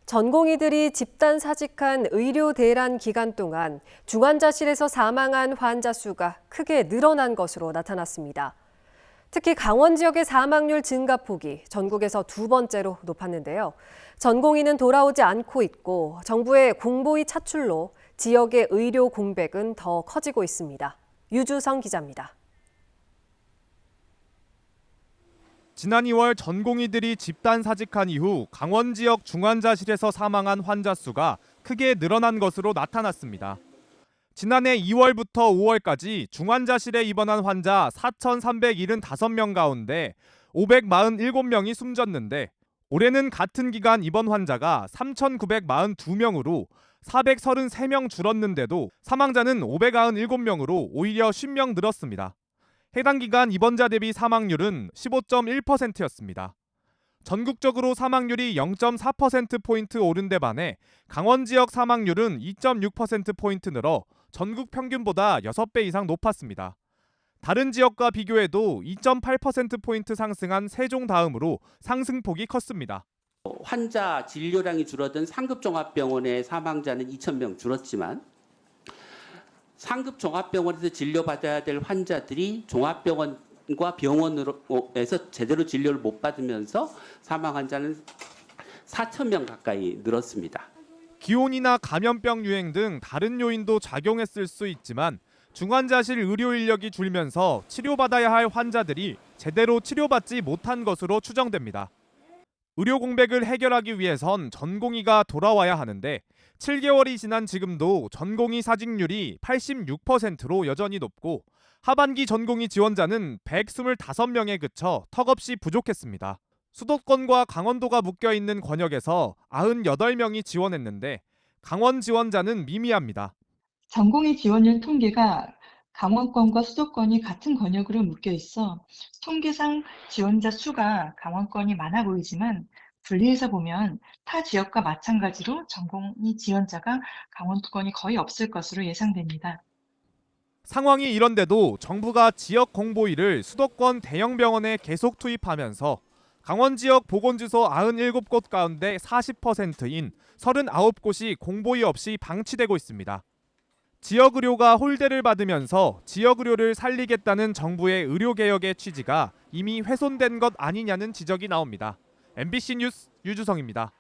전공의들이 집단 사직한 의료 대란 기간 동안 중환자실에서 사망한 환자 수가 크게 늘어난 것으로 나타났습니다. 특히 강원 지역의 사망률 증가폭이 전국에서 두 번째로 높았는데요. 전공의는 돌아오지 않고 있고 정부의 공보위 차출로 지역의 의료 공백은 더 커지고 있습니다. 유주성 기자입니다. 지난 2월 전공의들이 집단 사직한 이후 강원 지역 중환자실에서 사망한 환자 수가 크게 늘어난 것으로 나타났습니다. 지난해 2월부터 5월까지 중환자실에 입원한 환자 4,375명 가운데 547명이 숨졌는데 올해는 같은 기간 입원 환자가 3,942명으로 433명 줄었는데도 사망자는 597명으로 오히려 50명 늘었습니다. 해당 기간 입원자 대비 사망률은 15.1%였습니다. 전국적으로 사망률이 0.4%포인트 오른 데 반해 강원 지역 사망률은 2.6%포인트 늘어 전국 평균보다 6배 이상 높았습니다. 다른 지역과 비교해도 2.8%포인트 상승한 세종 다음으로 상승폭이 컸습니다. 환자 진료량이 줄어든 상급종합병원의 사망자는 2,000명 줄었지만 상급 종합병원에서 진료받아야 될 환자들이 종합병원과 병원에서 제대로 진료를 못 받으면서 사망 환자는 4,000명 가까이 늘었습니다. 기온이나 감염병 유행 등 다른 요인도 작용했을 수 있지만 중환자실 의료 인력이 줄면서 치료받아야 할 환자들이 제대로 치료받지 못한 것으로 추정됩니다. 의료 공백을 해결하기 위해선 전공의가 돌아와야 하는데 7개월이 지난 지금도 전공의 사직률이 86%로 여전히 높고 하반기 전공의 지원자는 125명에 그쳐 턱없이 부족했습니다. 수도권과 강원도가 묶여있는 권역에서 98명이 지원했는데 강원 지원자는 미미합니다. 전공의 지원율 통계가 강원권과 수도권이 같은 권역으로 묶여 있어 통계상 지원자 수가 강원권이 많아 보이지만 분리해서 보면 타 지역과 마찬가지로 전공의 지원자가 강원권이 거의 없을 것으로 예상됩니다. 상황이 이런데도 정부가 지역 공보위를 수도권 대형 병원에 계속 투입하면서 강원 지역 보건주소 97곳 가운데 40%인 39곳이 공보위 없이 방치되고 있습니다. 지역의료가 홀대를 받으면서 지역의료를 살리겠다는 정부의 의료개혁의 취지가 이미 훼손된 것 아니냐는 지적이 나옵니다. MBC 뉴스 유주성입니다.